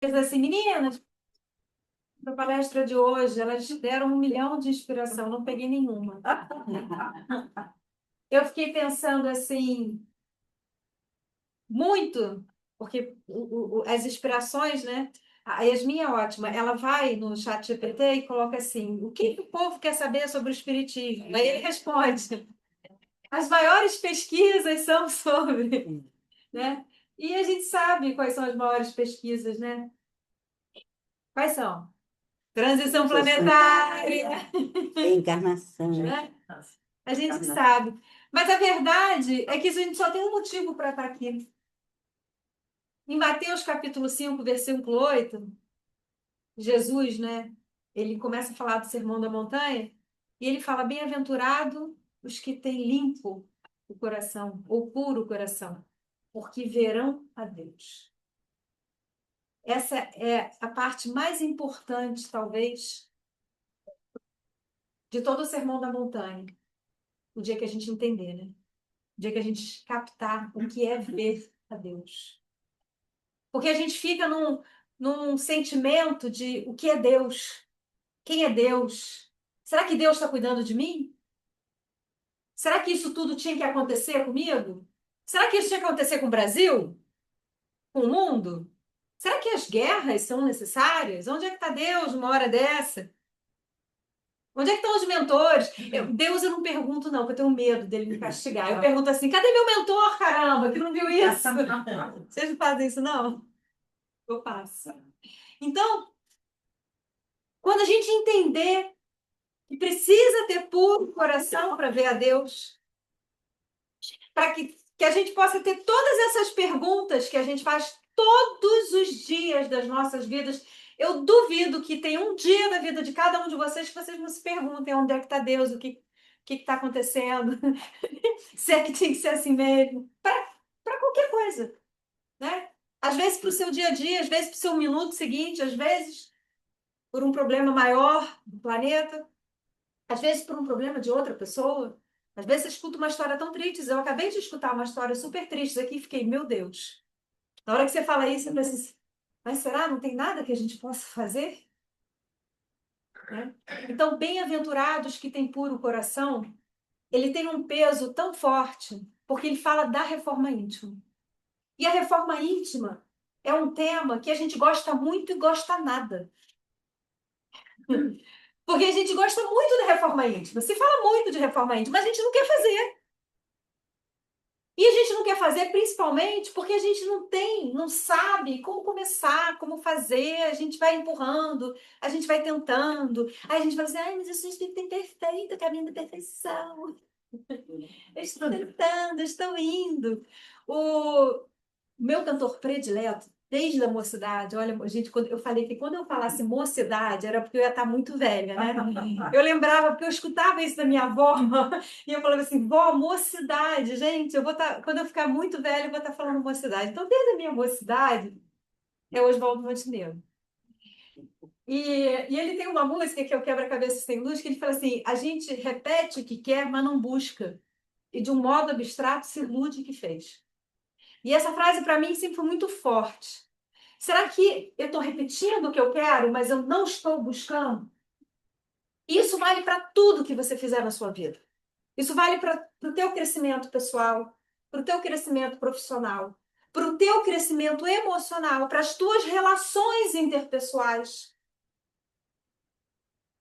Assim, meninas, para a palestra de hoje, elas deram 1 milhão de inspiração, não peguei nenhuma. Eu fiquei pensando assim, muito, porque as inspirações, né? A Yasmin é ótima, ela vai no chat GPT e coloca assim, o que o povo quer saber sobre o espiritismo? Aí ele responde, as maiores pesquisas são sobre, né? E a gente sabe quais são as maiores pesquisas, né? Quais são? Transição planetária, Reencarnação. né? A gente sabe. Mas a verdade é que a gente só tem um motivo para estar aqui. Em Mateus capítulo 5 versículo 8 Jesus, né? Ele começa a falar do Sermão da Montanha e ele fala: bem-aventurado os que têm limpo o coração, ou puro o coração, porque verão a Deus. Essa é a parte mais importante, talvez, de todo o Sermão da Montanha. O dia que a gente entender, né? O dia que a gente captar o que é ver a Deus. Porque a gente fica num sentimento de o que é Deus? Quem é Deus? Será que Deus está cuidando de mim? Será que isso tudo tinha que acontecer comigo? Será que isso tinha que acontecer com o Brasil? Com o mundo? Será que as guerras são necessárias? Onde é que está Deus numa hora dessa? Onde é que estão os mentores? Deus eu não pergunto, não, porque eu tenho medo dele me castigar. Eu pergunto assim: cadê meu mentor, caramba, que não viu isso? Vocês não fazem isso, não? Eu faço. Então, quando a gente entender que precisa ter puro coração para ver a Deus, para que a gente possa ter todas essas perguntas que a gente faz todos os dias das nossas vidas, eu duvido que tenha um dia da vida de cada um de vocês que vocês não se perguntem onde é que está Deus, o que está acontecendo, se é que tem que ser assim mesmo, para qualquer coisa, né? Às vezes para o seu dia a dia, às vezes para o seu minuto seguinte, às vezes por um problema maior do planeta, às vezes por um problema de outra pessoa. Às vezes você escuta uma história tão triste. Eu acabei de escutar uma história super triste aqui e fiquei, meu Deus. Na hora que você fala isso, você pensa assim, mas será? Não tem nada que a gente possa fazer? Né? Então, bem-aventurados que têm puro coração, ele tem um peso tão forte, porque ele fala da reforma íntima. E a reforma íntima é um tema que a gente gosta muito e gosta nada. Porque a gente gosta muito da reforma íntima. Se fala muito de reforma íntima, mas a gente não quer fazer. E a gente não quer fazer principalmente porque a gente não tem, não sabe como começar, como fazer. A gente vai empurrando, a gente vai tentando. Aí a gente fala assim, ai, mas eu sou espírita imperfeita, o caminho da perfeição. Eu estou tentando, eu estou indo. O meu cantor predileto, desde a mocidade, olha, gente, quando eu falei que quando eu falasse mocidade, era porque eu ia estar muito velha, né? Eu lembrava, porque eu escutava isso da minha avó, e eu falava assim, vó, mocidade, gente, eu vou estar, quando eu ficar muito velha, eu vou estar falando mocidade. Então, desde a minha mocidade, é Oswaldo Montenegro. E ele tem uma música que é o Quebra-Cabeça Sem Luz, que ele fala assim, a gente repete o que quer, mas não busca. E de um modo abstrato se ilude que fez. E essa frase, para mim, sempre foi muito forte. Será que eu estou repetindo o que eu quero, mas eu não estou buscando? Isso vale para tudo que você fizer na sua vida. Isso vale para o teu crescimento pessoal, para o teu crescimento profissional, para o teu crescimento emocional, para as tuas relações interpessoais.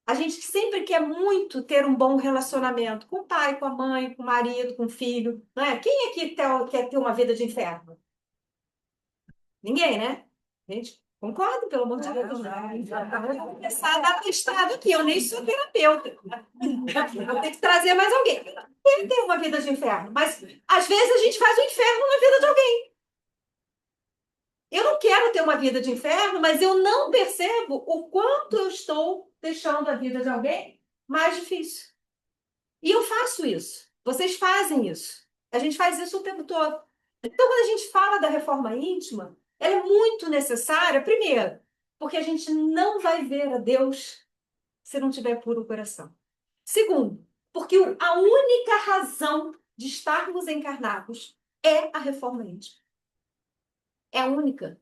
A gente sempre quer muito ter um bom relacionamento com o pai, com a mãe, com o marido, com o filho, não é? Quem aqui quer ter uma vida de inferno? Ninguém, né? Gente, concordo, pelo amor de Deus. Vou começar a dar testado aqui. Eu nem sou terapeuta. Vou ter que trazer mais alguém. Quem tem uma vida de inferno? Mas às vezes a gente faz o inferno na vida de alguém. Eu não quero ter uma vida de inferno, mas eu não percebo o quanto eu estou deixando a vida de alguém mais difícil. E eu faço isso. Vocês fazem isso. A gente faz isso o tempo todo. Então, quando a gente fala da reforma íntima, ela é muito necessária, primeiro, porque a gente não vai ver a Deus se não tiver puro coração. Segundo, porque a única razão de estarmos encarnados é a reforma íntima. É a única.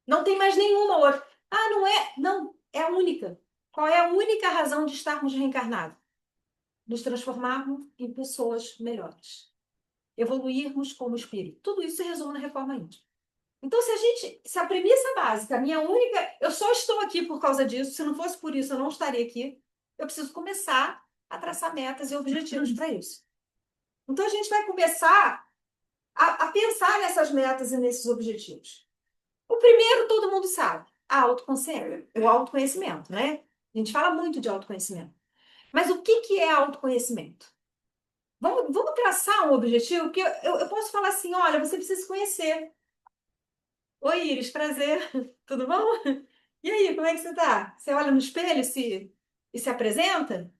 Não tem mais nenhuma outra. Ah, não é? Não, é a única. Qual é a única razão de estarmos reencarnados? Nos transformarmos em pessoas melhores. Evoluirmos como espírito. Tudo isso se resume na reforma íntima. Então, se a premissa básica, a minha única, eu só estou aqui por causa disso, se não fosse por isso, eu não estaria aqui, eu preciso começar a traçar metas e objetivos para isso. Então, a gente vai começar a pensar nessas metas e nesses objetivos. O primeiro, todo mundo sabe, a autoconsciência, o autoconhecimento, né? A gente fala muito de autoconhecimento. Mas o que é autoconhecimento? Vamos traçar um objetivo, porque eu posso falar assim, olha, você precisa se conhecer. Oi, Iris, prazer. Tudo bom? E aí, como é que você tá? Você olha no espelho e se apresenta?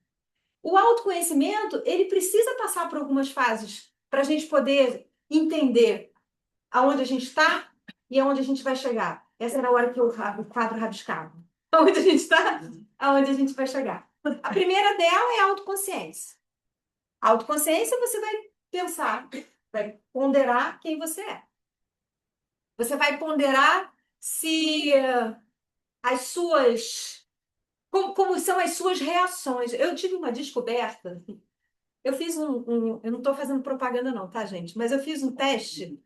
O autoconhecimento, ele precisa passar por algumas fases para a gente poder entender aonde a gente está e aonde a gente vai chegar. Essa era a hora que o quadro rabiscava. Aonde a gente está, aonde a gente vai chegar. A primeira dela é a autoconsciência. A autoconsciência, você vai pensar, vai ponderar quem você é. Você vai ponderar se as suas. Como são as suas reações. Eu tive uma descoberta. Eu fiz eu não estou fazendo propaganda, não, tá, gente? Mas eu fiz um teste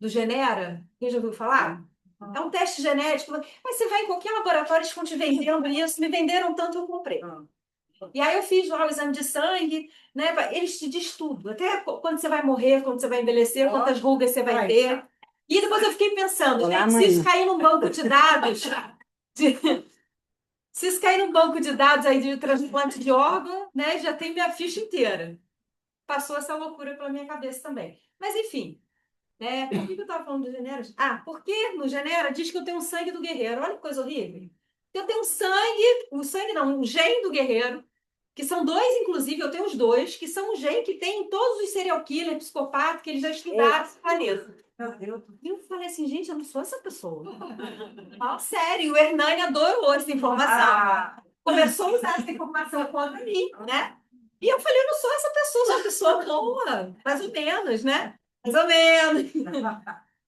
do Genera. Quem já ouviu falar? É um teste genético. Mas você vai em qualquer laboratório, eles estão te vendendo isso. Me venderam tanto, eu comprei. E aí eu fiz lá o exame de sangue, né? Eles te diz tudo, até quando você vai morrer, quando você vai envelhecer, quantas rugas você vai ter. E depois eu fiquei pensando, gente, se isso cair num banco de dados, se isso cair num banco de dados aí de transplante de órgão, né? Já tem minha ficha inteira. Passou essa loucura pela minha cabeça também. Mas enfim, né? Por que eu estava falando do Genera? Ah, porque no Genera diz que eu tenho um sangue do guerreiro. Olha que coisa horrível. Eu tenho um sangue não, um gene do guerreiro, que são dois, inclusive, eu tenho os dois, que são um gene que tem em todos os serial killers, psicopatas, que eles já estudaram esse planeta. E eu falei assim, gente, eu não sou essa pessoa. Fala sério, o Hernani adorou essa informação. Começou a usar essa informação contra mim, né? E eu falei, eu não sou essa pessoa, sou uma pessoa boa, mais ou menos, né? Mais ou menos.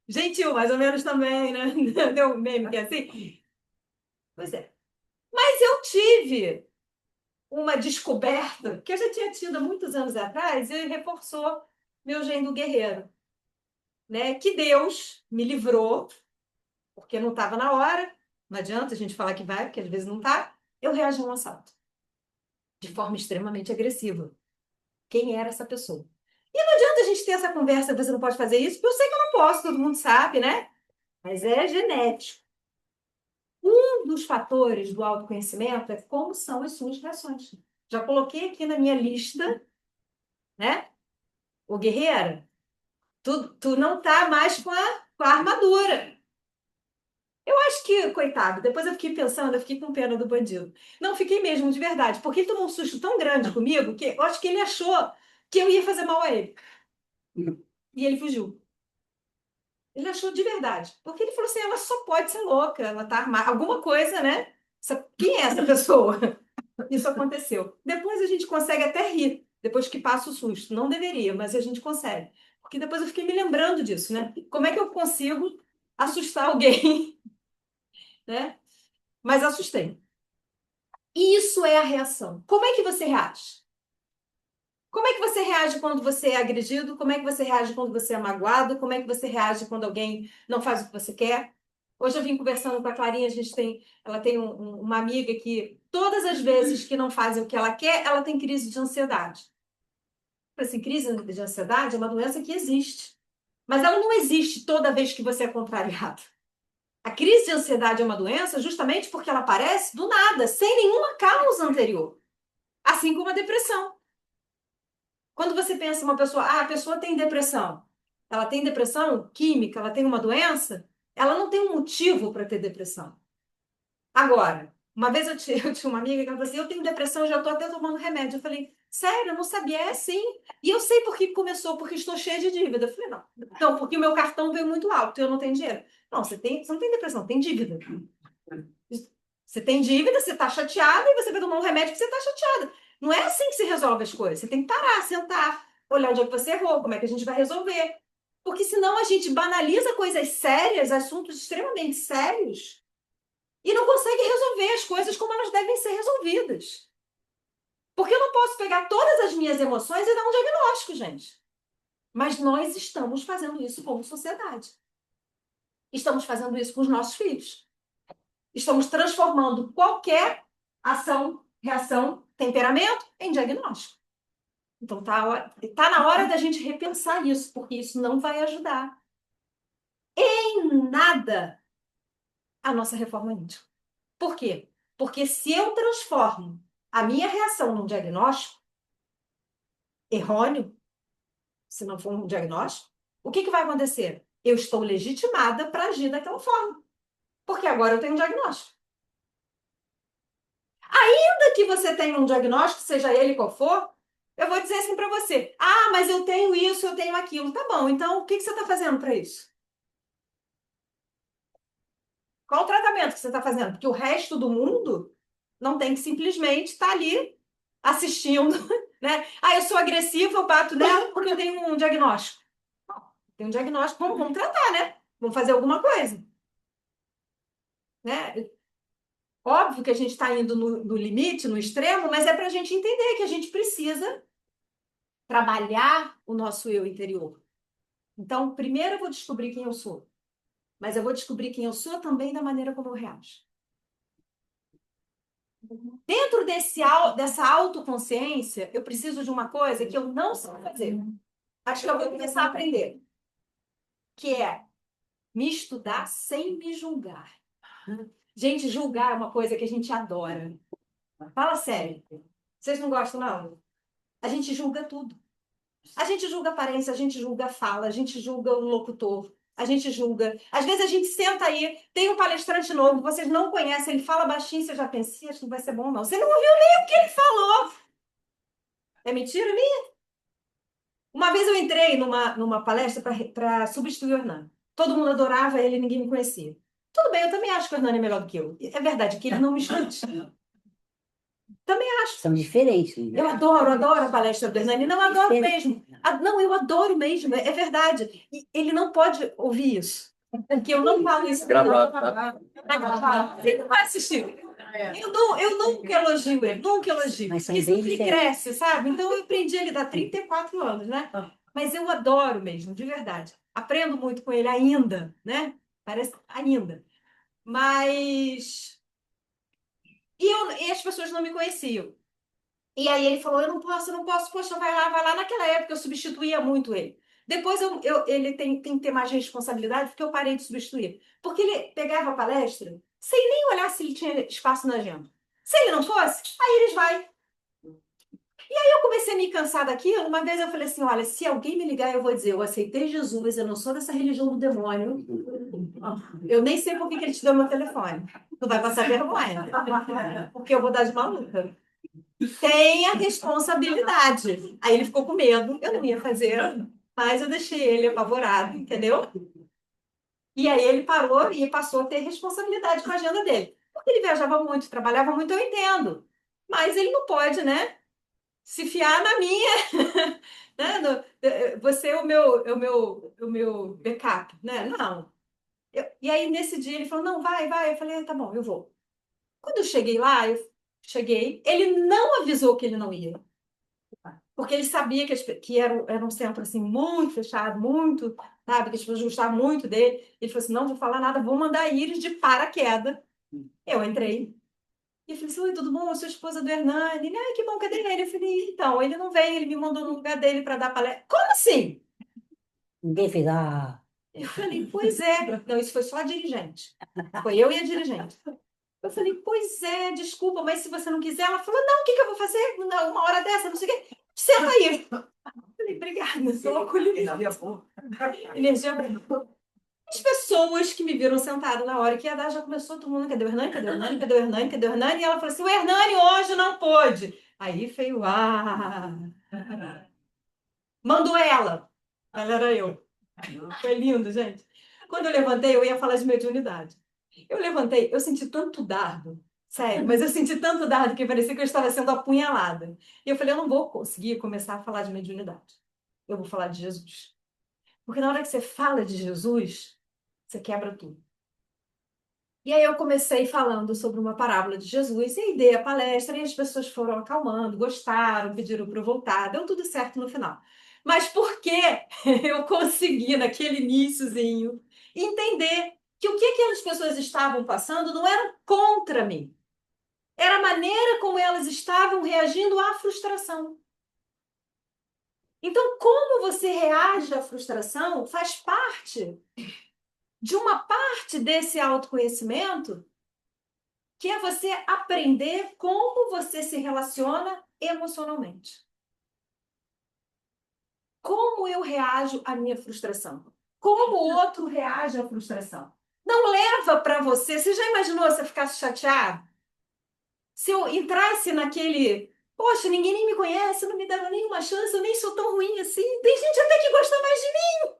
Gentil, mais ou menos também, né? Deu um meme que é assim. Pois é. Mas eu tive uma descoberta que eu já tinha tido há muitos anos atrás e reforçou meu gene do guerreiro, né? Que Deus me livrou, porque não estava na hora, não adianta a gente falar que vai, porque às vezes não está, eu reagi a um assalto, de forma extremamente agressiva. Quem era essa pessoa? E não adianta a gente ter essa conversa, você não pode fazer isso, porque eu sei que eu não posso, todo mundo sabe, né? Mas é genético. Um dos fatores do autoconhecimento é como são as suas reações. Já coloquei aqui na minha lista, né? Ô, guerreira, tu não tá mais com a armadura. Eu acho que, coitado, depois eu fiquei pensando, eu fiquei com pena do bandido. Não, fiquei mesmo, de verdade, porque ele tomou um susto tão grande comigo que eu acho que ele achou que eu ia fazer mal a ele. E ele fugiu. Ele achou de verdade. Porque ele falou assim: ela só pode ser louca, ela tá armada. Alguma coisa, né? Quem é essa pessoa? Isso aconteceu. Depois a gente consegue até rir, depois que passa o susto. Não deveria, mas a gente consegue. Porque depois eu fiquei me lembrando disso, né? Como é que eu consigo assustar alguém, né? Mas assustei. Isso é a reação. Como é que você reage? Como é que você reage quando você é agredido? Como é que você reage quando você é magoado? Como é que você reage quando alguém não faz o que você quer? Hoje eu vim conversando com a Clarinha, ela tem uma amiga que todas as vezes que não faz o que ela quer, ela tem crise de ansiedade. Assim, crise de ansiedade é uma doença que existe, mas ela não existe toda vez que você é contrariado. A crise de ansiedade é uma doença justamente porque ela aparece do nada, sem nenhuma causa anterior, assim como a depressão. Quando você pensa uma pessoa, a pessoa tem depressão, ela tem depressão química, ela tem uma doença, ela não tem um motivo para ter depressão. Agora, uma vez eu tinha uma amiga que ela falou assim, eu tenho depressão, eu já estou até tomando remédio. Eu falei, sério, eu não sabia, é sim. E eu sei por que começou, porque estou cheia de dívida. Eu falei, não. Então, porque o meu cartão veio muito alto e eu não tenho dinheiro. Não, você não tem depressão, tem dívida. Você tem dívida, você está chateada e você vai tomar um remédio porque você está chateada. Não é assim que se resolve as coisas. Você tem que parar, sentar, olhar onde é que você errou, como é que a gente vai resolver. Porque senão a gente banaliza coisas sérias, assuntos extremamente sérios, e não consegue resolver as coisas como elas devem ser resolvidas. Porque eu não posso pegar todas as minhas emoções e dar um diagnóstico, gente. Mas nós estamos fazendo isso como sociedade. Estamos fazendo isso com os nossos filhos. Estamos transformando qualquer ação, reação, temperamento em diagnóstico. Então tá na hora da gente repensar isso, porque isso não vai ajudar em nada a nossa reforma íntima. Por quê? Porque se eu transformo a minha reação num diagnóstico errôneo, se não for um diagnóstico, o que vai acontecer? Eu estou legitimada para agir daquela forma. Porque agora eu tenho um diagnóstico. Ainda que você tenha um diagnóstico, seja ele qual for, eu vou dizer assim para você: ah, mas eu tenho isso, eu tenho aquilo. Tá bom, então o que você está fazendo para isso? Qual o tratamento que você está fazendo? Porque o resto do mundo não tem que simplesmente estar ali assistindo, né? Ah, eu sou agressiva, eu bato nela porque eu tenho um diagnóstico. Não, tem um diagnóstico, vamos tratar, né? Vamos fazer alguma coisa, né? Óbvio que a gente está indo no limite, no extremo, mas é para a gente entender que a gente precisa trabalhar o nosso eu interior. Então, primeiro eu vou descobrir quem eu sou, mas eu vou descobrir quem eu sou também da maneira como eu reajo. Dentro dessa autoconsciência, eu preciso de uma coisa que eu não sei fazer. Acho que eu vou começar a aprender, que é me estudar sem me julgar. Gente, julgar é uma coisa que a gente adora. Fala sério. Vocês não gostam, não? A gente julga tudo. A gente julga a aparência, a gente julga a fala, a gente julga o locutor, a gente julga. Às vezes a gente senta aí, tem um palestrante novo, vocês não conhecem, ele fala baixinho, você já pensa, acho que não vai ser bom, não. Você não ouviu nem o que ele falou. É mentira minha? Uma vez eu entrei numa palestra para substituir o Hernani. Todo mundo adorava ele, ninguém me conhecia. Tudo bem, eu também acho que o Hernani é melhor do que eu. É verdade que ele não me escute. Também acho. São diferentes, né? Eu adoro a palestra do Hernani. Não, adoro mesmo. Não, eu adoro mesmo, é verdade. E ele não pode ouvir isso. Porque eu não falo isso. Gravado, tá? Tá gravado. Ele não vai assistir. Eu nunca elogio ele, nunca elogio. Mas são Porque bem sempre diferentes. cresce, sabe? Então eu aprendi ele dá 34 anos, né? Mas eu adoro mesmo, de verdade. Aprendo muito com ele ainda, né? Parece ainda. Mas. E as pessoas não me conheciam. E aí ele falou, eu não posso, poxa, vai lá. Naquela época eu substituía muito ele. Depois ele tem que ter mais responsabilidade, porque eu parei de substituir. Porque ele pegava a palestra sem nem olhar se ele tinha espaço na agenda. Se ele não fosse, aí eles vai. Eu comecei a me cansar daquilo. Uma vez eu falei assim, olha, se alguém me ligar, eu vou dizer, eu aceitei Jesus, eu não sou dessa religião do demônio. Eu nem sei por que ele te deu meu telefone. Tu vai passar vergonha. Porque eu vou dar de maluca. Tenha responsabilidade. Aí ele ficou com medo, eu não ia fazer, mas eu deixei ele apavorado, entendeu? E aí ele parou e passou a ter responsabilidade com a agenda dele. Porque ele viajava muito, trabalhava muito, eu entendo. Mas ele não pode, né? Se fiar na minha, né? Você é o meu backup, né? Não. E aí nesse dia ele falou, não, vai. Eu falei, tá bom, eu vou. Quando eu cheguei lá, ele não avisou que ele não ia. Porque ele sabia que era um centro assim, muito fechado, muito, sabe, que as pessoas gostavam muito dele. Ele falou assim: não vou falar nada, vou mandar a Iris de paraquedas. Eu entrei. E eu falei assim: oi, tudo bom? Eu sou a esposa do Hernani. Ele, ai, que bom, cadê ele? Eu falei: então, ele não veio, ele me mandou no lugar dele para dar palestra. Como assim? Ninguém fez, ah, Eu falei: pois é. Não, isso foi só a dirigente. Foi eu e a dirigente. Eu falei: pois é, desculpa, mas se você não quiser. Ela falou: não, o que eu vou fazer? Não, uma hora dessa, não sei o quê. Senta aí. Falei, obrigada, sou acolhida. Energia boa. Energia boa. As pessoas que me viram sentada na hora que ia dar, já começou todo mundo, cadê o Hernani? Cadê o Hernani? Cadê o Hernani? Cadê o Hernani? E ela falou assim, o Hernani hoje não pôde. Aí veio, mandou ela. Ela era eu. Foi lindo, gente. Quando eu levantei, eu ia falar de mediunidade. Eu levantei, eu senti tanto dardo, sério, mas eu senti tanto dardo que parecia que eu estava sendo apunhalada. E eu falei, eu não vou conseguir começar a falar de mediunidade. Eu vou falar de Jesus. Porque na hora que você fala de Jesus, você quebra tudo. E aí eu comecei falando sobre uma parábola de Jesus, e aí dei a palestra, e as pessoas foram acalmando, gostaram, pediram para eu voltar, deu tudo certo no final. Mas por que eu consegui, naquele iniciozinho, entender que o que aquelas pessoas estavam passando não era contra mim, era a maneira como elas estavam reagindo à frustração. Então, como você reage à frustração faz parte de uma parte desse autoconhecimento, que é você aprender como você se relaciona emocionalmente. Como eu reajo à minha frustração? Como o outro reage à frustração? Não leva para você. Você já imaginou você ficasse chateado? Se eu entrasse naquele, poxa, ninguém nem me conhece, não me deram nenhuma chance, eu nem sou tão ruim assim. Tem gente até que gosta mais de mim.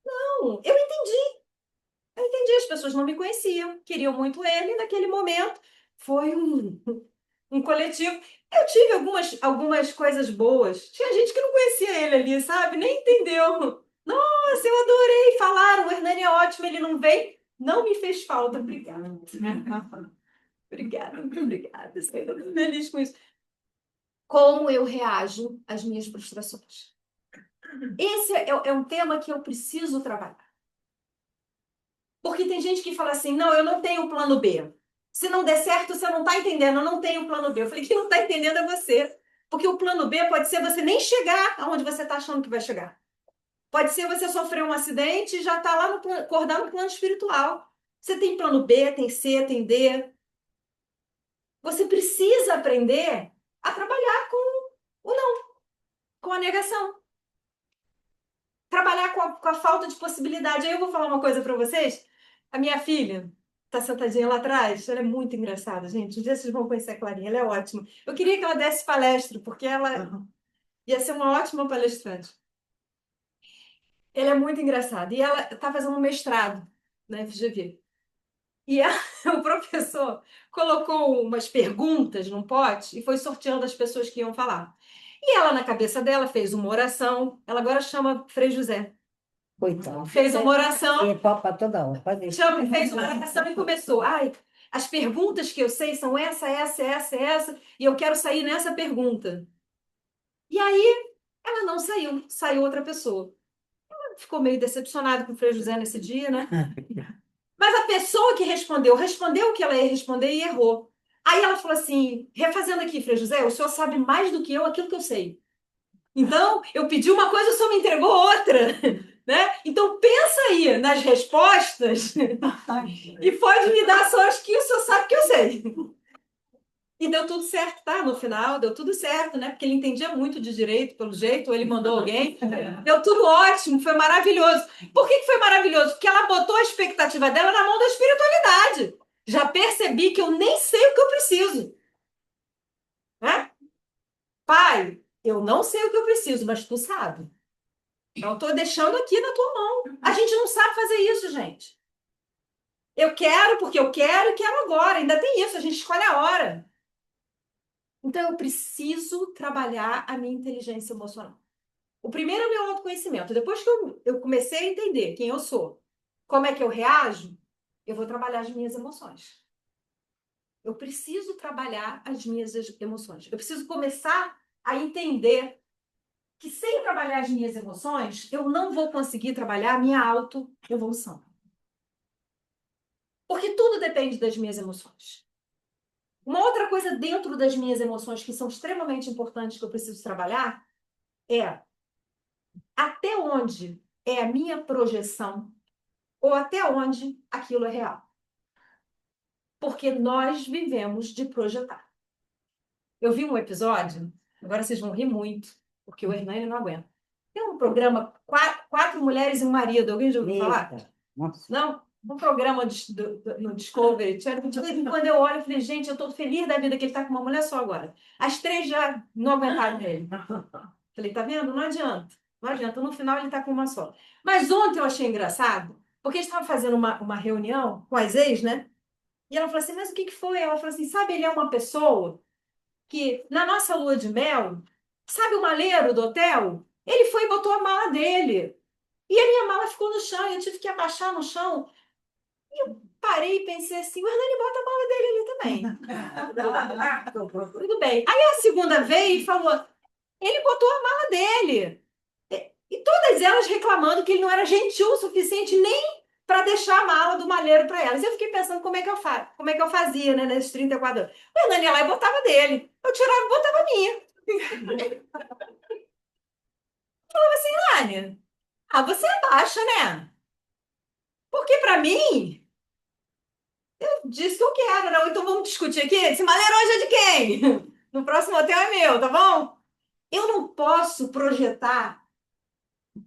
Não, eu entendi, as pessoas não me conheciam, queriam muito ele, naquele momento foi um coletivo. Eu tive algumas coisas boas. Tinha gente que não conhecia ele ali, sabe? Nem entendeu. Nossa, eu adorei. Falaram, o Hernani é ótimo, ele não vem. Não me fez falta. Obrigada. Obrigada, muito obrigada. Estou feliz com isso. Como eu reajo às minhas frustrações? Esse é um tema que eu preciso trabalhar. Porque tem gente que fala assim, não, eu não tenho plano B. Se não der certo, você não está entendendo, eu não tenho plano B. Eu falei, quem não está entendendo é você. Porque o plano B pode ser você nem chegar aonde você está achando que vai chegar. Pode ser você sofrer um acidente e já está lá acordar no plano espiritual. Você tem plano B, tem C, tem D. Você precisa aprender a trabalhar com o não, com a negação. Trabalhar com a falta de possibilidade. Aí eu vou falar uma coisa para vocês. A minha filha está sentadinha lá atrás. Ela é muito engraçada, gente. Um dia vocês vão conhecer a Clarinha. Ela é ótima. Eu queria que ela desse palestra, porque ela ia ser uma ótima palestrante. Ela é muito engraçada. E ela está fazendo um mestrado na FGV. E o professor colocou umas perguntas num pote e foi sorteando as pessoas que iam falar. E ela, na cabeça dela, fez uma oração. Ela agora chama Frei José. Coitado. Fez uma oração. E topa toda hora. Pode ir. Fez uma oração e começou. Ai, as perguntas que eu sei são essa, e eu quero sair nessa pergunta. E aí, ela não saiu, saiu outra pessoa. Ela ficou meio decepcionada com o Frei José nesse dia, né? Mas a pessoa que respondeu o que ela ia responder e errou. Aí ela falou assim, refazendo aqui, Frei José, o senhor sabe mais do que eu aquilo que eu sei. Então, eu pedi uma coisa, o senhor me entregou outra, né? Então, pensa aí nas respostas e pode me dar só as que o senhor sabe que eu sei. E deu tudo certo, tá? No final, deu tudo certo, né? Porque ele entendia muito de direito, pelo jeito, ou ele mandou alguém. Deu tudo ótimo, foi maravilhoso. Por que foi maravilhoso? Porque ela botou a expectativa dela na mão da espiritualidade. Já percebi que eu nem sei o que eu preciso. Né? Pai, eu não sei o que eu preciso, mas tu sabe. Então, estou deixando aqui na tua mão. A gente não sabe fazer isso, gente. Eu quero porque eu quero e quero agora. Ainda tem isso, a gente escolhe a hora. Então, eu preciso trabalhar a minha inteligência emocional. O primeiro é o meu autoconhecimento. Depois que eu comecei a entender quem eu sou, como é que eu reajo, eu vou trabalhar as minhas emoções. Eu preciso trabalhar as minhas emoções. Eu preciso começar a entender que sem trabalhar as minhas emoções, eu não vou conseguir trabalhar a minha autoevolução. Porque tudo depende das minhas emoções. Uma outra coisa dentro das minhas emoções que são extremamente importantes que eu preciso trabalhar é até onde é a minha projeção ou até onde aquilo é real. Porque nós vivemos de projetar. Eu vi um episódio, agora vocês vão rir muito, porque o Hernani não aguenta. Tem um programa, quatro mulheres e um marido, alguém já ouviu falar? Nossa. Não? Um programa no Discovery. De vez em quando eu olho e falei, gente, eu estou feliz da vida que ele está com uma mulher só agora. As três já não aguentaram ele. Falei, tá vendo? Não adianta. Não adianta. No final ele está com uma só. Mas ontem eu achei engraçado, porque eles estavam fazendo uma reunião com as ex, né? E ela falou assim, mas o que foi? Ela falou assim, sabe, ele é uma pessoa que, na nossa lua de mel, sabe o maleiro do hotel? Ele foi e botou a mala dele. E a minha mala ficou no chão, e eu tive que abaixar no chão. Parei e pensei assim, o Hernani bota a mala dele ali também. Tudo bem. Aí a segunda veio e falou, ele botou a mala dele. E todas elas reclamando que ele não era gentil o suficiente nem para deixar a mala do malheiro para elas. Eu fiquei pensando como é que eu fazia, né, nesses 34 anos. O Hernani ia lá e botava dele. Eu tirava e botava a minha. Hernani, você abaixa, né? Porque para mim, disse que eu quero, não. Então vamos discutir aqui. Esse malheiro hoje é de quem? No próximo hotel é meu, tá bom? Eu não posso projetar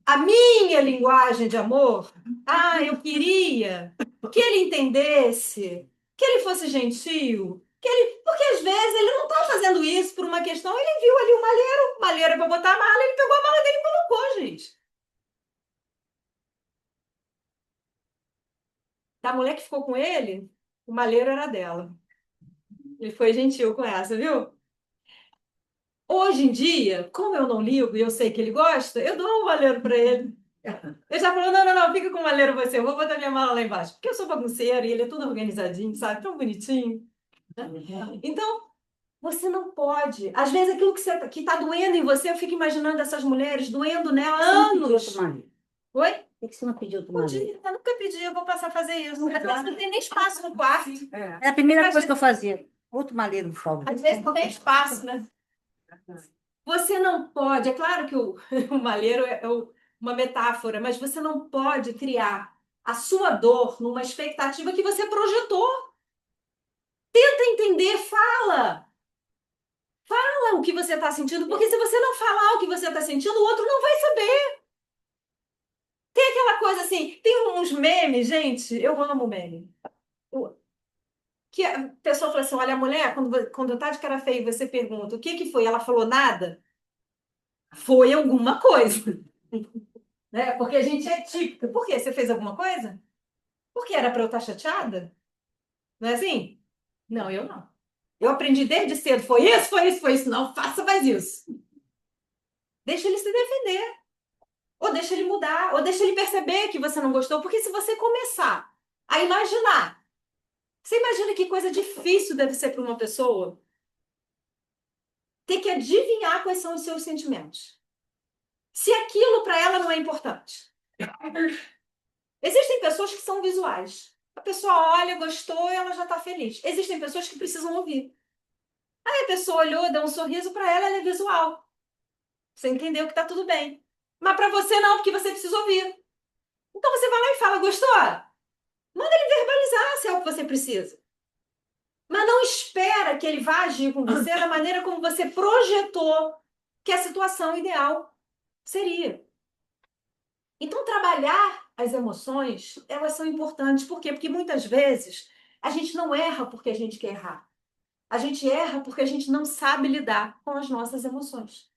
a minha linguagem de amor. Ah, eu queria que ele entendesse, que ele fosse gentil, porque às vezes ele não está fazendo isso por uma questão. Ele viu ali o malheiro é para botar a mala, ele pegou a mala dele e colocou, gente. A mulher que ficou com ele, o malheiro era dela. Ele foi gentil com essa, viu? Hoje em dia, como eu não ligo e eu sei que ele gosta, eu dou um malheiro para ele. Ele já falou: não, não, não, fica com o malheiro você, eu vou botar minha mala lá embaixo. Porque eu sou bagunceira e ele é tudo organizadinho, sabe? Tão bonitinho. Então, você não pode. Às vezes, aquilo que tá doendo em você, eu fico imaginando essas mulheres doendo nela há anos. Oi? Por que você não pediu outro Podia, marido? eu nunca pedi, eu vou passar a fazer isso. Às vezes não tem nem espaço no quarto. É a primeira coisa que eu fazia. Outro marido, por favor. Às vezes não tem espaço, né? Você não pode, é claro que o, o malheiro uma metáfora, mas você não pode criar a sua dor numa expectativa que você projetou. Tenta entender, fala. Fala o que você está sentindo, porque se você não falar o que você está sentindo, o outro não vai saber. Tem aquela coisa assim, tem uns memes, gente, eu amo meme. Que a pessoa fala assim: olha, a mulher, quando tá de cara feia e você pergunta o que que foi, ela falou nada, foi alguma coisa. Né? Porque a gente é típica. Por quê? Você fez alguma coisa? Porque era para eu estar chateada? Não é assim? Não, eu não. Eu aprendi desde cedo. Foi isso, foi isso, foi isso. Não faça mais isso. Deixa ele se defender. Ou deixa ele mudar. Ou deixa ele perceber que você não gostou. Porque se você começar a imaginar. Você imagina que coisa difícil deve ser para uma pessoa ter que adivinhar quais são os seus sentimentos. Se aquilo para ela não é importante. Existem pessoas que são visuais. A pessoa olha, gostou, ela já está feliz. Existem pessoas que precisam ouvir. Aí a pessoa olhou, deu um sorriso para ela, ela é visual. Você entendeu que está tudo bem. Mas para você não, porque você precisa ouvir. Então você vai lá e fala: gostou? Manda ele verbalizar se é o que você precisa. Mas não espera que ele vá agir com você da maneira como você projetou que a situação ideal seria. Então, trabalhar as emoções, elas são importantes. Por quê? Porque muitas vezes a gente não erra porque a gente quer errar. A gente erra porque a gente não sabe lidar com as nossas emoções.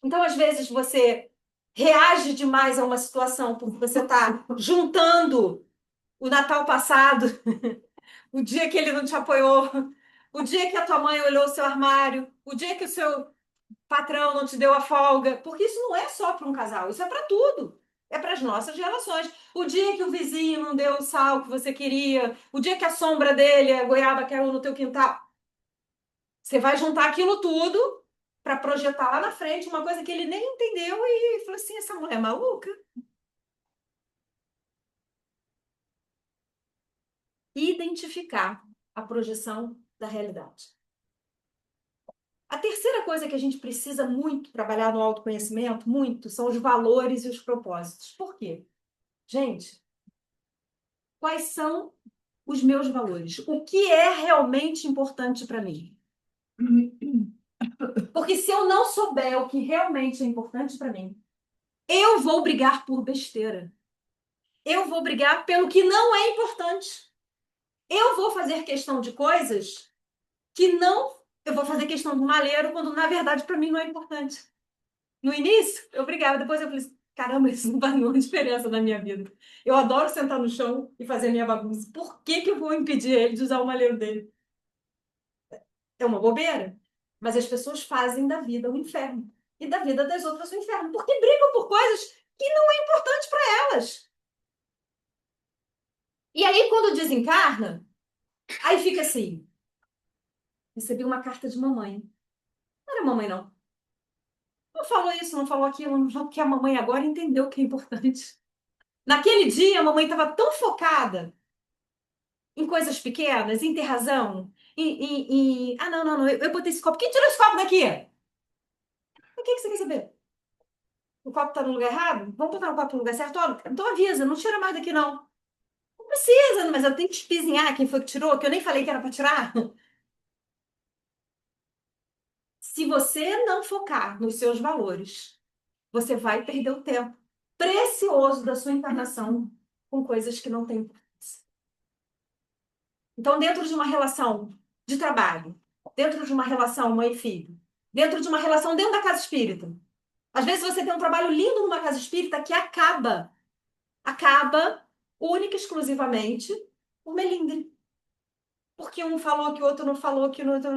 Então, às vezes, você reage demais a uma situação porque você está juntando o Natal passado, o dia que ele não te apoiou, o dia que a tua mãe olhou o seu armário, o dia que o seu patrão não te deu a folga, porque isso não é só para um casal, isso é para tudo. É para as nossas relações. O dia que o vizinho não deu o sal que você queria, o dia que a sombra dele, a goiaba caiu no teu quintal. Você vai juntar aquilo tudo para projetar lá na frente uma coisa que ele nem entendeu e falou assim: essa mulher é maluca. Identificar a projeção da realidade. A terceira coisa que a gente precisa muito trabalhar no autoconhecimento, muito, são os valores e os propósitos. Por quê? Gente, quais são os meus valores? O que é realmente importante para mim? Porque se eu não souber o que realmente é importante para mim, eu vou brigar por besteira. Eu vou brigar pelo que não é importante. Eu vou fazer questão de coisas que não. Eu vou fazer questão do malheiro quando, na verdade, para mim não é importante. No início, eu brigava. Depois eu falei assim: caramba, isso não faz nenhuma diferença na minha vida. Eu adoro sentar no chão e fazer minha bagunça. Por que que eu vou impedir ele de usar o malheiro dele? É uma bobeira. Mas as pessoas fazem da vida um inferno. e da vida das outras no inferno. Porque brigam por coisas que não é importante para elas. E aí, quando desencarna, aí fica assim: recebi uma carta de mamãe. Não era mamãe, não. Não falou isso, não falou aquilo, não falou que a mamãe agora entendeu o que é importante. Naquele dia, a mamãe estava tão focada em coisas pequenas, em ter razão, Ah, não, não, não, eu botei esse copo. Quem tirou esse copo daqui? O que você quer saber? O copo está no lugar errado? Vamos botar o copo no lugar certo? Ó, então avisa, não tira mais daqui, não. Não precisa, mas eu tenho que espizinhar quem foi que tirou, que eu nem falei que era para tirar. Se você não focar nos seus valores, você vai perder o tempo precioso da sua encarnação com coisas que não têm importância. Então, dentro de uma relação de trabalho, dentro de uma relação mãe e filho, dentro de uma relação dentro da casa espírita, às vezes você tem um trabalho lindo numa casa espírita que acaba única e exclusivamente por melindre. Porque um falou que o outro não falou, que o outro...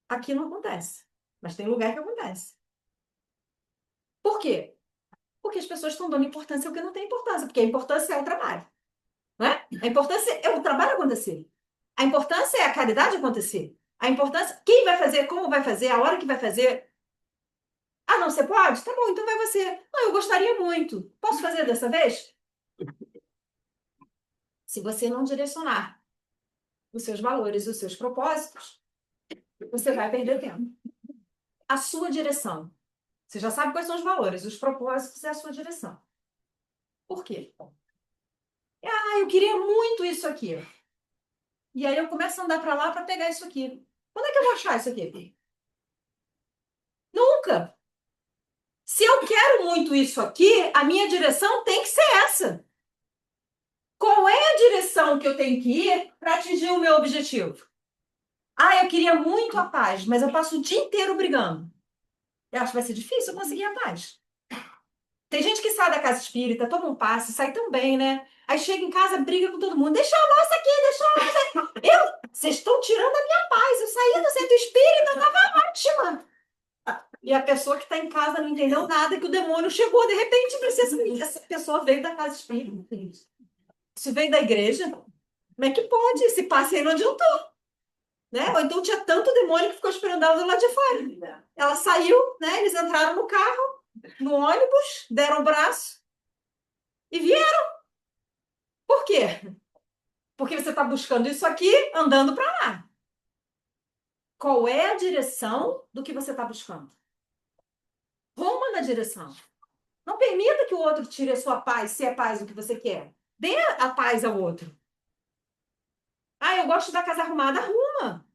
Aqui não acontece, mas tem lugar que acontece. Por quê? Porque as pessoas estão dando importância ao que não tem importância, porque a importância é o trabalho, não é? A importância é o trabalho acontecer. A importância é a caridade acontecer. A importância, quem vai fazer, como vai fazer, a hora que vai fazer. Ah, não, você pode? Tá bom, então vai você. Não, eu gostaria muito. Posso fazer dessa vez? Se você não direcionar os seus valores, os seus propósitos, você vai perder tempo. A sua direção. Você já sabe quais são os valores, os propósitos é a sua direção. Por quê? Ah, eu queria muito isso aqui. E aí eu começo a andar para lá para pegar isso aqui. Quando é que eu vou achar isso aqui? Nunca. Se eu quero muito isso aqui, a minha direção tem que ser essa. Qual é a direção que eu tenho que ir para atingir o meu objetivo? Ah, eu queria muito a paz, mas eu passo o dia inteiro brigando. Eu acho que vai ser difícil eu conseguir a paz. Tem gente que sai da casa espírita, toma um passe, sai tão bem, né? Aí chega em casa, briga com todo mundo. Deixa a nossa aqui, deixa a nossa. Vocês estão tirando a minha paz. Eu saí do centro espírita, tava ótima. E a pessoa que está em casa não entendeu nada, que o demônio chegou, de repente, precisa. Essa pessoa veio da casa espírita. Isso veio da igreja. Como é que pode? Esse passe aí não adiantou. Né? Ou então tinha tanto demônio que ficou esperando ela do lado de fora. Ela saiu, né? Eles entraram no carro, no ônibus, deram o braço e vieram. Por quê? Porque você está buscando isso aqui, andando para lá. Qual é a direção do que você está buscando? Roma na direção. Não permita que o outro tire a sua paz, se é paz o que você quer. Dê a paz ao outro. Ah, eu gosto da casa arrumada. Arruma.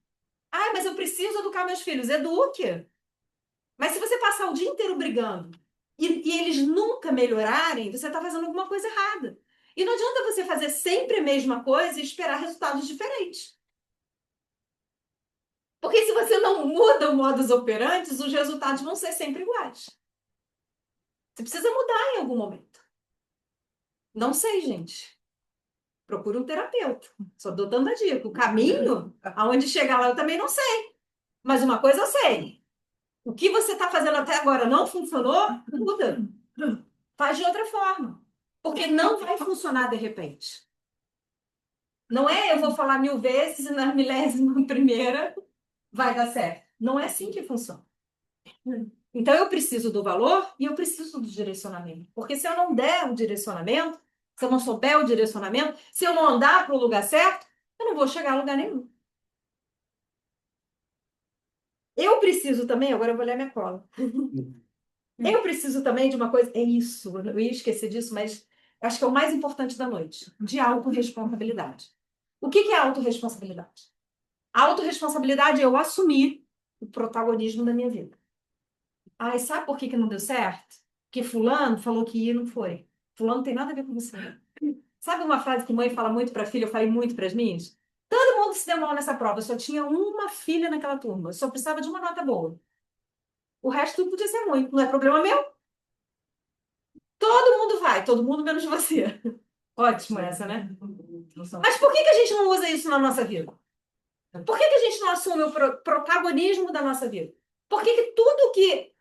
Ah, mas eu preciso educar meus filhos. Eduque. Mas se você passar o dia inteiro brigando e eles nunca melhorarem, você está fazendo alguma coisa errada. E não adianta você fazer sempre a mesma coisa e esperar resultados diferentes. Porque se você não muda o modus operandi, os resultados vão ser sempre iguais. Você precisa mudar em algum momento. Não sei, gente. Procure um terapeuta. Só dou dando a dica. O caminho, aonde chegar lá, eu também não sei. Mas uma coisa eu sei. O que você está fazendo até agora não funcionou, muda. Faz de outra forma. Porque não vai funcionar de repente. Não é eu vou falar 1000 vezes e na 1000ª vai dar certo. Não é assim que funciona. Então eu preciso do valor e eu preciso do direcionamento. Porque se eu não der o direcionamento, se eu não souber o direcionamento, se eu não andar para o lugar certo, eu não vou chegar a lugar nenhum. Eu preciso também, agora eu vou olhar minha cola. Eu preciso também de uma coisa, é isso, eu ia esquecer disso, mas acho que é o mais importante da noite, de autorresponsabilidade. O que é autorresponsabilidade? A autorresponsabilidade é eu assumir o protagonismo da minha vida. Ah, e sabe por que não deu certo? Porque fulano falou que ia e não foi. Fulano não tem nada a ver com você. Sabe uma frase que mãe fala muito para filha, eu falei muito para as minhas? Todo mundo se deu mal nessa prova, eu só tinha uma filha naquela turma, eu só precisava de uma nota boa. O resto tudo podia ser ruim, não é problema meu. Todo mundo vai, todo mundo menos você. Ótimo essa, né? Mas por que a gente não usa isso na nossa vida? Por que a gente não assume o protagonismo da nossa vida? Por que que tudo que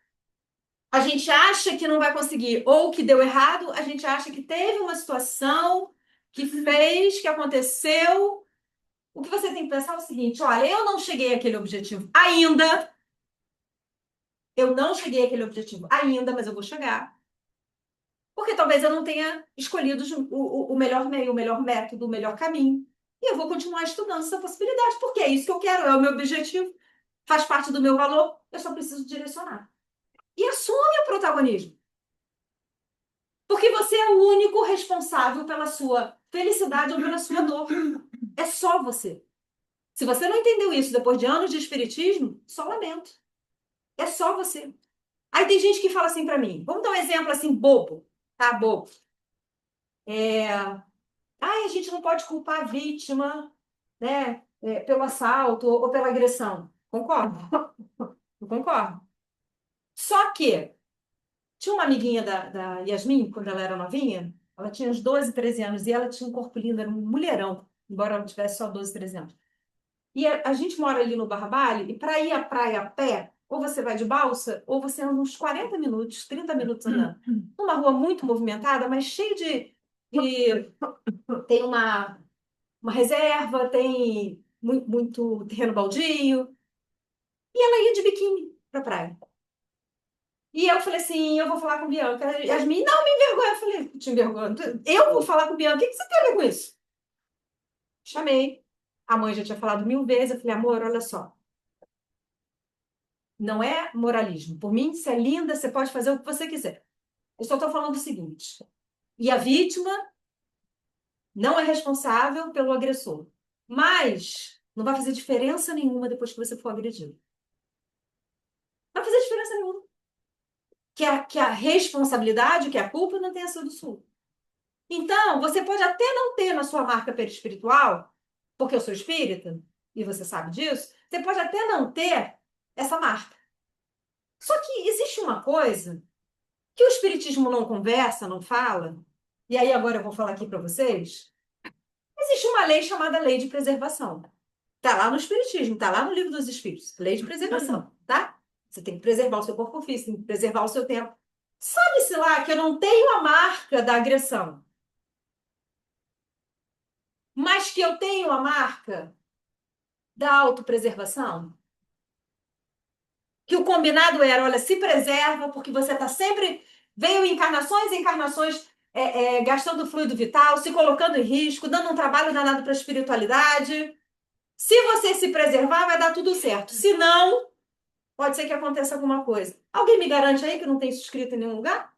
a gente acha que não vai conseguir ou que deu errado, a gente acha que teve uma situação que fez, que aconteceu? O que você tem que pensar é o seguinte: olha, eu não cheguei àquele objetivo ainda. Eu não cheguei àquele objetivo ainda, mas eu vou chegar. Porque talvez eu não tenha escolhido o melhor meio, o melhor método, o melhor caminho. E eu vou continuar estudando essa possibilidade, porque é isso que eu quero, é o meu objetivo, faz parte do meu valor, eu só preciso direcionar. E assume o protagonismo. Porque você é o único responsável pela sua felicidade ou pela sua dor. É só você. Se você não entendeu isso depois de anos de espiritismo, só lamento. É só você. Aí tem gente que fala assim pra mim, vamos dar um exemplo assim bobo, tá? Bobo. Ai, a gente não pode culpar a vítima, né, pelo assalto ou pela agressão. Concordo? Eu concordo. Só que tinha uma amiguinha da Yasmin, quando ela era novinha, ela tinha uns 12, 13 anos, e ela tinha um corpo lindo, era um mulherão, embora ela tivesse só 12, 13 anos. E a gente mora ali no Barbalho, e para ir à praia a pé, ou você vai de balsa, ou você anda uns 40 minutos, 30 minutos andando. Numa rua muito movimentada, mas cheio de tem uma reserva, tem muito terreno baldio. E ela ia de biquíni pra praia. E eu falei assim, eu vou falar com Bianca. Yasmin, não me envergonha. Eu falei, te envergonha. Eu vou falar com Bianca. O que que você tem a ver com isso? Chamei. A mãe já tinha falado 1000 vezes. Eu falei, amor, olha só. Não é moralismo. Por mim, você é linda, você pode fazer o que você quiser. Eu só estou falando o seguinte. E a vítima não é responsável pelo agressor. Mas não vai fazer diferença nenhuma depois que você for agredido. Não vai fazer diferença nenhuma. Que a responsabilidade, que a culpa não tenha sido sua. Então, você pode até não ter na sua marca perispiritual, porque eu sou espírita, e você sabe disso, você pode até não ter essa marca. Só que existe uma coisa que o espiritismo não conversa, não fala, e aí agora eu vou falar aqui para vocês. Existe uma lei chamada lei de preservação. Tá lá no espiritismo, tá lá no livro dos espíritos, lei de preservação, tá? Você tem que preservar o seu corpo físico, tem que preservar o seu tempo. Sabe-se lá que eu não tenho a marca da agressão, mas que eu tenho a marca da autopreservação? Que o combinado era, olha, se preserva, porque você está sempre, veio encarnações e encarnações gastando fluido vital, se colocando em risco, dando um trabalho danado para a espiritualidade. Se você se preservar, vai dar tudo certo. Se não, pode ser que aconteça alguma coisa. Alguém me garante aí que não tem isso escrito em nenhum lugar?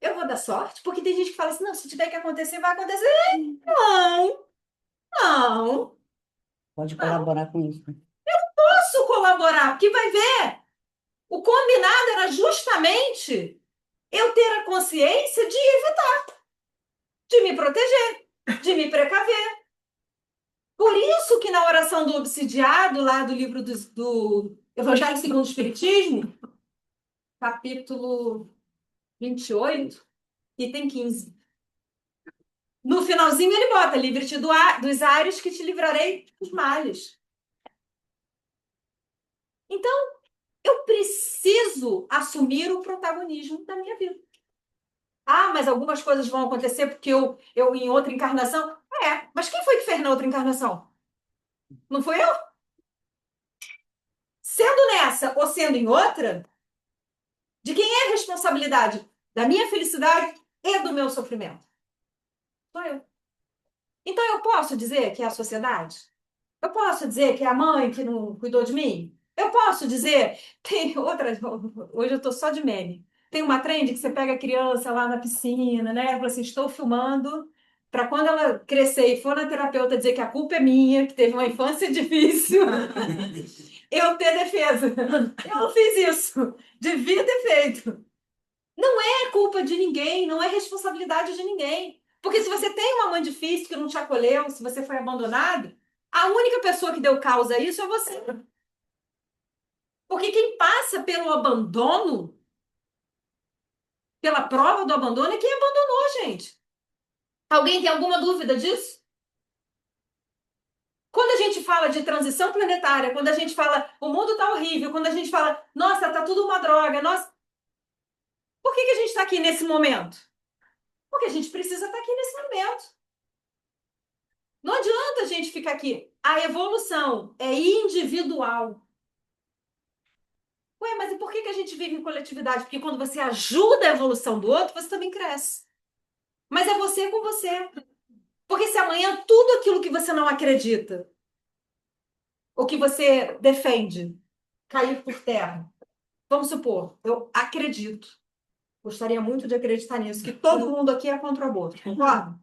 Eu vou dar sorte, porque tem gente que fala assim, não, se tiver que acontecer, vai acontecer. Não, não, Pode não. colaborar com isso. Posso colaborar, porque vai ver. O combinado era justamente eu ter a consciência de evitar, de me proteger, de me precaver. Por isso que na oração do obsidiado, lá do livro do Evangelho segundo o Espiritismo, capítulo 28, item 15. No finalzinho ele bota, livre-te dos ares que te livrarei dos males. Então, eu preciso assumir o protagonismo da minha vida. Ah, mas algumas coisas vão acontecer porque eu em outra encarnação. Mas quem foi que fez na outra encarnação? Não foi eu? Sendo nessa ou sendo em outra, de quem é a responsabilidade da minha felicidade e do meu sofrimento? Sou eu. Então eu posso dizer que é a sociedade? Eu posso dizer que é a mãe que não cuidou de mim? Eu posso dizer, tem outras, hoje eu tô só de meme. Tem uma trend que você pega a criança lá na piscina, né? Fala assim, estou filmando para quando ela crescer e for na terapeuta dizer que a culpa é minha, que teve uma infância difícil, eu ter defesa. Eu não fiz isso. Devia ter feito. Não é culpa de ninguém, não é responsabilidade de ninguém. Porque se você tem uma mãe difícil que não te acolheu, se você foi abandonado, a única pessoa que deu causa a isso é você. Porque quem passa pelo abandono, pela prova do abandono, é quem abandonou, gente. Alguém tem alguma dúvida disso? Quando a gente fala de transição planetária, quando a gente fala o mundo está horrível, quando a gente fala, nossa, tá tudo uma droga, nossa, por que a gente está aqui nesse momento? Porque a gente precisa estar aqui nesse momento. Não adianta a gente ficar aqui. A evolução é individual. Ué, mas e por que a gente vive em coletividade? Porque quando você ajuda a evolução do outro, você também cresce. Mas é você com você. Porque se amanhã tudo aquilo que você não acredita, ou que você defende, cair por terra, vamos supor, eu acredito, gostaria muito de acreditar nisso, que todo mundo aqui é contra o aborto, concorda?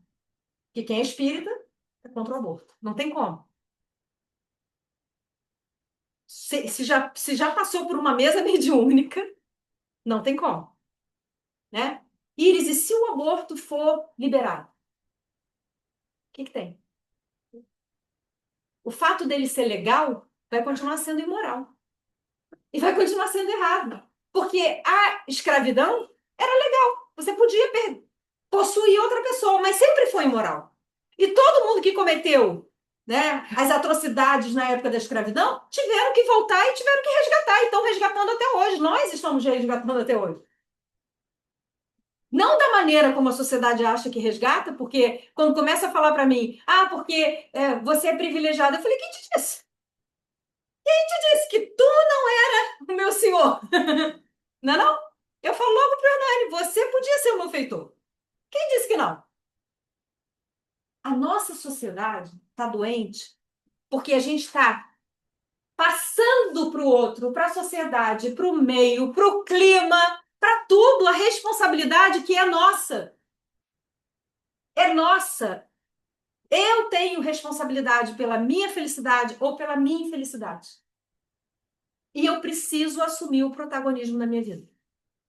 Que quem é espírita é contra o aborto. Não tem como. Se já passou por uma mesa mediúnica, não tem como, né? Iris, e se o aborto for liberado? O que tem? O fato dele ser legal vai continuar sendo imoral. E vai continuar sendo errado. Porque a escravidão era legal. Você podia possuir outra pessoa, mas sempre foi imoral. E todo mundo que cometeu, né, as atrocidades na época da escravidão tiveram que voltar e tiveram que resgatar. E estão resgatando até hoje. Nós estamos resgatando até hoje. Não da maneira como a sociedade acha que resgata, porque quando começa a falar para mim, porque você é privilegiado, eu falei, quem te disse? Quem te disse que tu não era o meu senhor? Não, é não? Eu falo logo para o Hernani, você podia ser o meu feitor. Quem disse que não? A nossa sociedade está doente porque a gente está passando para o outro, para a sociedade, para o meio, para o clima, para tudo, a responsabilidade que é nossa. É nossa. Eu tenho responsabilidade pela minha felicidade ou pela minha infelicidade. E eu preciso assumir o protagonismo da minha vida.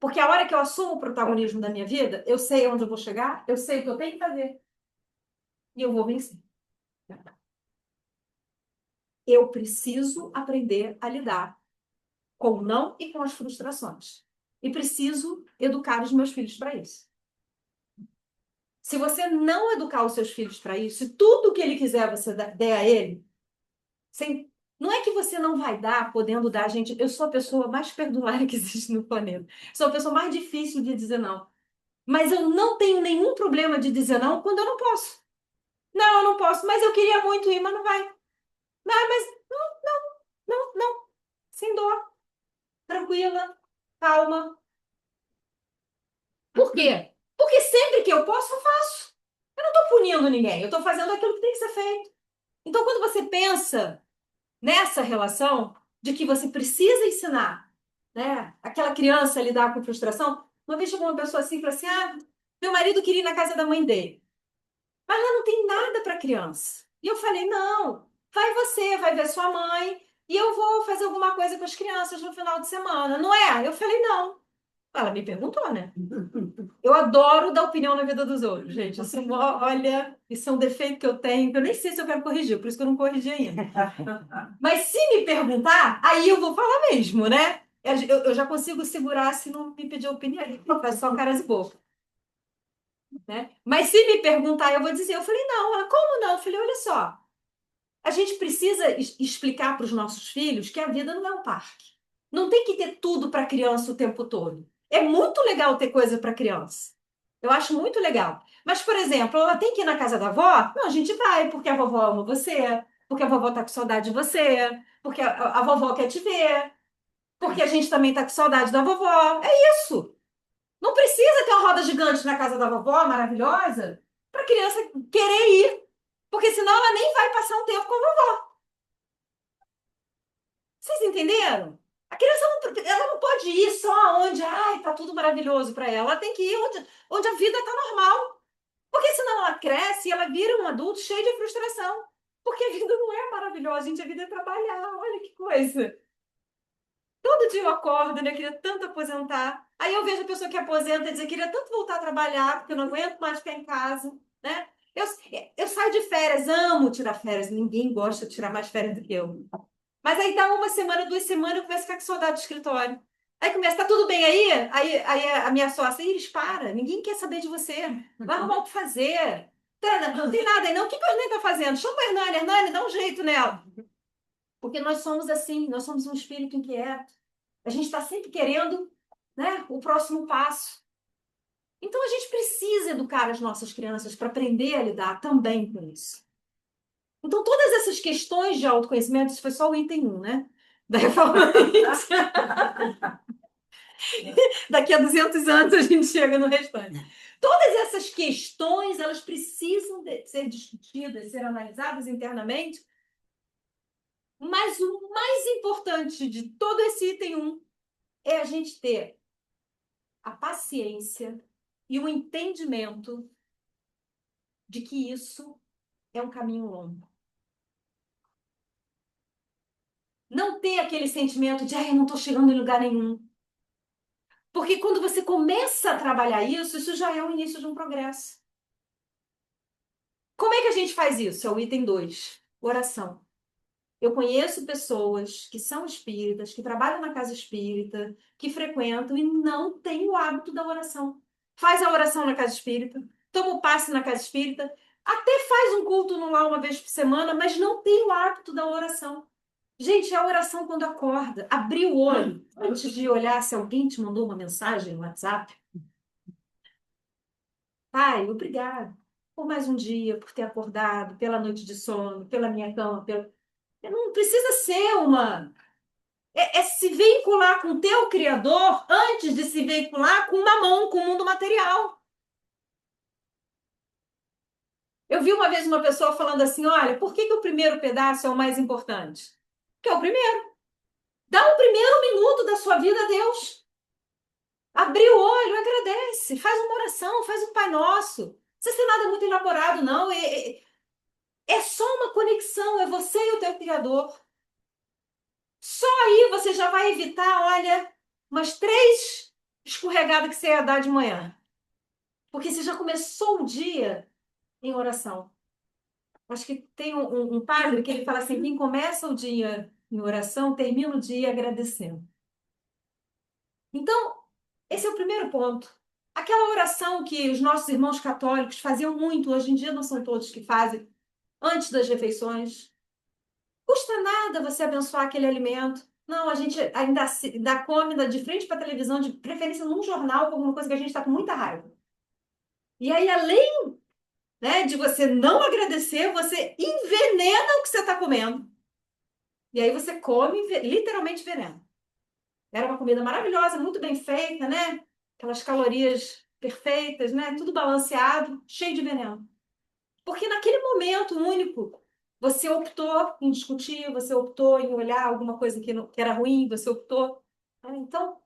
Porque a hora que eu assumo o protagonismo da minha vida, eu sei onde eu vou chegar, eu sei o que eu tenho que fazer. E eu vou vencer. Eu preciso aprender a lidar com o não e com as frustrações. E preciso educar os meus filhos para isso. Se você não educar os seus filhos para isso, se tudo que ele quiser você der a ele, não é que você não vai dar, podendo dar, gente. Eu sou a pessoa mais perdulária que existe no planeta. Sou a pessoa mais difícil de dizer não. Mas eu não tenho nenhum problema de dizer não quando eu não posso. Não, eu não posso, mas eu queria muito ir, mas não vai. Não, mas não. Sem dor. Tranquila, calma. Por quê? Porque sempre que eu posso, eu faço. Eu não estou punindo ninguém, eu estou fazendo aquilo que tem que ser feito. Então, quando você pensa nessa relação de que você precisa ensinar, né, aquela criança a lidar com frustração, uma vez chegou uma pessoa assim e falou assim: meu marido queria ir na casa da mãe dele, mas lá não tem nada para criança. E eu falei: não, vai você, vai ver sua mãe, e eu vou fazer alguma coisa com as crianças no final de semana, não é? Eu falei: não. Ela me perguntou, né? Eu adoro dar opinião na vida dos outros, gente. Olha, isso é um defeito que eu tenho, que eu nem sei se eu quero corrigir, por isso que eu não corrigi ainda. Mas se me perguntar, aí eu vou falar mesmo, né? Eu já consigo segurar se não me pedir opinião, faz só caras e boca. Né? Mas se me perguntar, eu vou dizer. Eu falei, não. Ela, como não? Eu falei, olha só. A gente precisa explicar para os nossos filhos que a vida não é um parque. Não tem que ter tudo para criança o tempo todo. É muito legal ter coisa para criança. Eu acho muito legal. Mas, por exemplo, ela tem que ir na casa da avó? Não, a gente vai, porque a vovó ama você, porque a vovó tá com saudade de você, porque a vovó quer te ver, porque a gente também tá com saudade da vovó. É isso. Não precisa ter uma roda gigante na casa da vovó, maravilhosa, para a criança querer ir. Porque senão ela nem vai passar um tempo com a vovó. Vocês entenderam? A criança ela não pode ir só onde, tá tudo maravilhoso para ela. Ela tem que ir onde a vida está normal. Porque senão ela cresce e ela vira um adulto cheio de frustração. Porque a vida não é maravilhosa, gente. A vida é trabalhar. Olha que coisa. Todo dia eu acordo, né? Eu queria tanto aposentar. Aí eu vejo a pessoa que aposenta e diz, eu queria tanto voltar a trabalhar, porque eu não aguento mais ficar em casa, né? Eu, eu saio de férias, amo tirar férias. Ninguém gosta de tirar mais férias do que eu. Mas aí dá uma semana, 2 semanas, eu começo a ficar com saudade do escritório. Aí começa, tá tudo bem aí? Aí a minha sócia, Iris, para, ninguém quer saber de você. Vai arrumar o que fazer. Não tem nada aí, não. O que que a Hernani está fazendo? Chama a Hernani, Hernani, dá um jeito nela. Porque nós somos assim, nós somos um espírito inquieto. A gente está sempre querendo, né, o próximo passo. Então a gente precisa educar as nossas crianças para aprender a lidar também com isso. Então, todas essas questões de autoconhecimento, isso foi só o item 1, né? Da reforma íntima. Daqui a 200 anos a gente chega no restante. Todas essas questões, elas precisam ser discutidas, ser analisadas internamente, mas o mais importante de todo esse item 1 é a gente ter a paciência e o entendimento de que isso é um caminho longo. Não ter aquele sentimento de, eu não estou chegando em lugar nenhum. Porque quando você começa a trabalhar isso, isso já é o início de um progresso. Como é que a gente faz isso? É o item 2, oração. Eu conheço pessoas que são espíritas, que trabalham na casa espírita, que frequentam e não têm o hábito da oração. Faz a oração na casa espírita, toma o passe na casa espírita, até faz um culto no lar uma vez por semana, mas não tem o hábito da oração. Gente, é a oração quando acorda, abrir o olho, antes de olhar se alguém te mandou uma mensagem no WhatsApp. Pai, obrigado por mais um dia, por ter acordado, pela noite de sono, pela minha cama, não precisa ser uma. É se vincular com o teu Criador antes de se vincular com o mamão, com o mundo material. Eu vi uma vez uma pessoa falando assim: olha, por que que o primeiro pedaço é o mais importante? Porque é o primeiro. Dá o primeiro minuto da sua vida a Deus. Abrir o olho, agradece, faz uma oração, faz um Pai Nosso. Não precisa ser nada muito elaborado, não. É só uma conexão, é você e o teu Criador. Só aí você já vai evitar, olha, umas 3 escorregadas que você ia dar de manhã. Porque você já começou o dia em oração. Acho que tem um padre que ele fala assim, quem começa o dia em oração, termina o dia agradecendo. Então, esse é o primeiro ponto. Aquela oração que os nossos irmãos católicos faziam muito, hoje em dia não são todos que fazem, antes das refeições. Custa nada você abençoar aquele alimento. Não, a gente ainda come de frente para a televisão, de preferência num jornal, com alguma coisa que a gente está com muita raiva. E aí, além, né, de você não agradecer, você envenena o que você está comendo. E aí você come literalmente veneno. Era uma comida maravilhosa, muito bem feita, né? Aquelas calorias perfeitas, né? Tudo balanceado, cheio de veneno. Porque naquele momento único, você optou em discutir, você optou em olhar alguma coisa que era ruim, você optou. Então,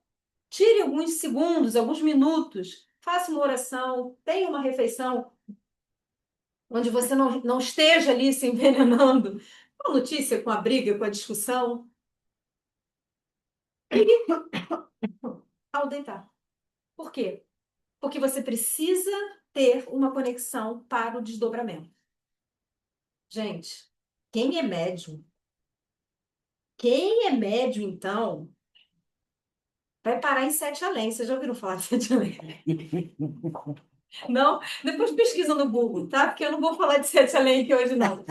tire alguns segundos, alguns minutos, faça uma oração, tenha uma refeição onde você não esteja ali se envenenando com a notícia, com a briga, com a discussão. E ao deitar. Por quê? Porque você precisa ter uma conexão para o desdobramento. Gente, quem é médium? Quem é médium, então, vai parar em Sete Além. Vocês já ouviram falar de Sete Além? Não? Depois pesquisa no Google, tá? Porque eu não vou falar de Sete Além aqui hoje, não.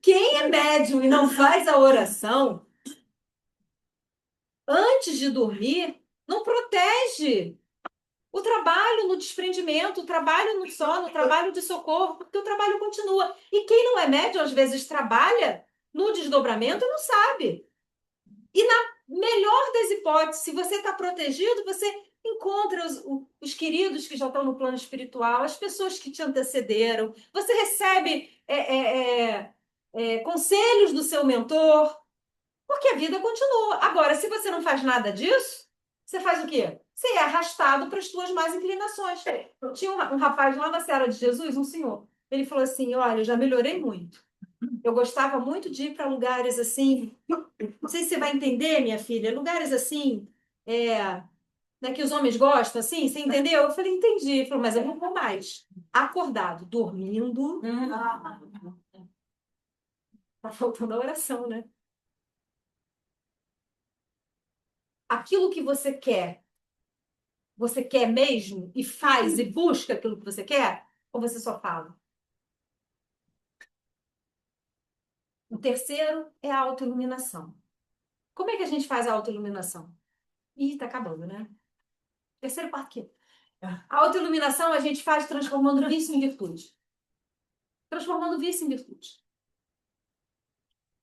Quem é médium e não faz a oração antes de dormir, não protege o trabalho no desprendimento, o trabalho no sono, o trabalho de socorro, porque o trabalho continua. E quem não é médium, às vezes, trabalha no desdobramento e não sabe. E na melhor das hipóteses, se você está protegido, você encontra os queridos que já estão no plano espiritual, as pessoas que te antecederam, você recebe conselhos do seu mentor, porque a vida continua. Agora, se você não faz nada disso, você faz o quê? Você é arrastado para as suas más inclinações. Tinha um rapaz lá na Serra de Jesus, um senhor, ele falou assim, olha, eu já melhorei muito. Eu gostava muito de ir para lugares assim, não sei se você vai entender, minha filha, lugares assim, né, que os homens gostam, assim, você entendeu? Eu falei, entendi. Ele falou, mas eu não vou mais. Acordado, dormindo. Tá faltando a oração, né? Aquilo que você quer mesmo e faz e busca aquilo que você quer? Ou você só fala? O terceiro é a autoiluminação. Como é que a gente faz a autoiluminação? Ih, tá acabando, né? Terceiro, quarto, quinto. A autoiluminação a gente faz transformando vício em virtude. Transformando vício em virtude.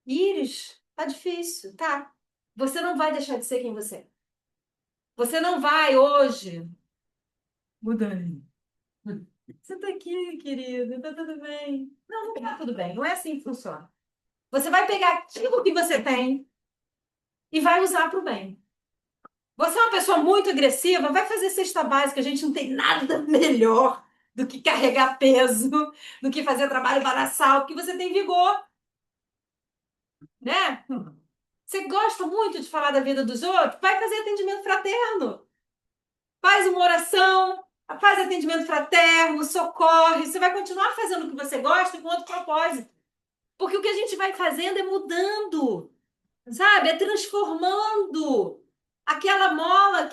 Íris, tá difícil, tá? Você não vai deixar de ser quem você é. Você não vai hoje. Mudando. Você tá aqui, querido, tá tudo bem. Não, não tá tudo bem. Não é assim que funciona. Você vai pegar aquilo que você tem e vai usar para o bem. Você é uma pessoa muito agressiva, vai fazer cesta básica. A gente não tem nada melhor do que carregar peso, do que fazer trabalho braçal, porque você tem vigor, né? Você gosta muito de falar da vida dos outros? Vai fazer atendimento fraterno. Faz uma oração, faz atendimento fraterno, socorre. Você vai continuar fazendo o que você gosta com outro propósito. Porque o que a gente vai fazendo é mudando, sabe? É transformando aquela mola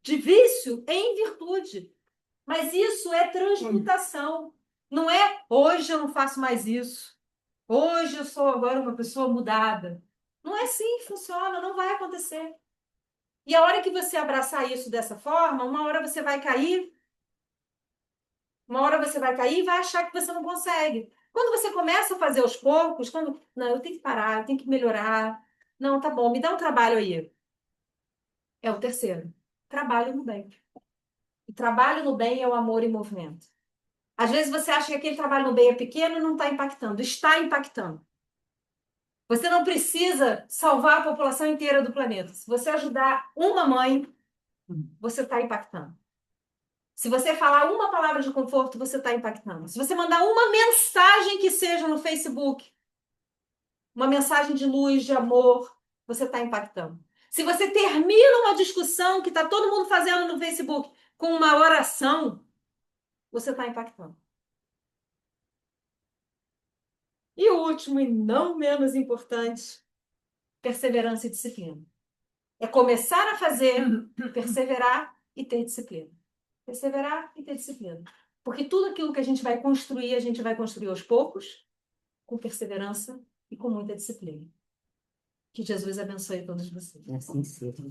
de vício em virtude. Mas isso é transmutação. Não é hoje eu não faço mais isso. Hoje eu sou agora uma pessoa mudada. Não é assim que funciona, não vai acontecer. E a hora que você abraçar isso dessa forma, uma hora você vai cair e vai achar que você não consegue. Quando você começa a fazer aos poucos, não, eu tenho que parar, eu tenho que melhorar. Não, tá bom, me dá um trabalho aí. É o terceiro. Trabalho no bem. E trabalho no bem é o amor em movimento. Às vezes você acha que aquele trabalho no bem é pequeno e não está impactando. Está impactando. Você não precisa salvar a população inteira do planeta. Se você ajudar uma mãe, você está impactando. Se você falar uma palavra de conforto, você está impactando. Se você mandar uma mensagem que seja no Facebook, uma mensagem de luz, de amor, você está impactando. Se você termina uma discussão que está todo mundo fazendo no Facebook com uma oração, você está impactando. E o último, e não menos importante, perseverança e disciplina. É começar a fazer, perseverar e ter disciplina. Perseverar e ter disciplina. Porque tudo aquilo que a gente vai construir aos poucos, com perseverança e com muita disciplina. Que Jesus abençoe todos vocês. É assim seja.